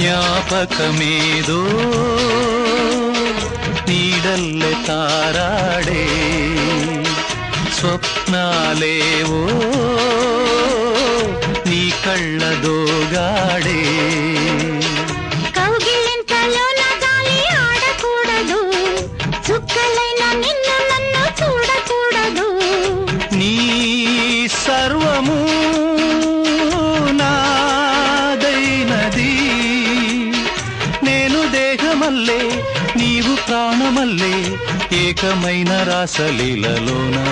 ಜ್ಞಾಪಕಮೇದೋ ನೀಡಲ್ಲೆ ತಾರಾಡೆ ಸ್ವಪ್ನಾಲೇವೋ నీ కళ్ళదోగాడే కౌగిలింతలోన గాలి ఆడకూడదు చుక్కలైన నిన్ను నన్ను చూడకూడదు నీ సర్వము నాదైనది నేను దేహమల్లే నీవు ప్రాణమల్లే ఏకమైన రాసలీలలోనా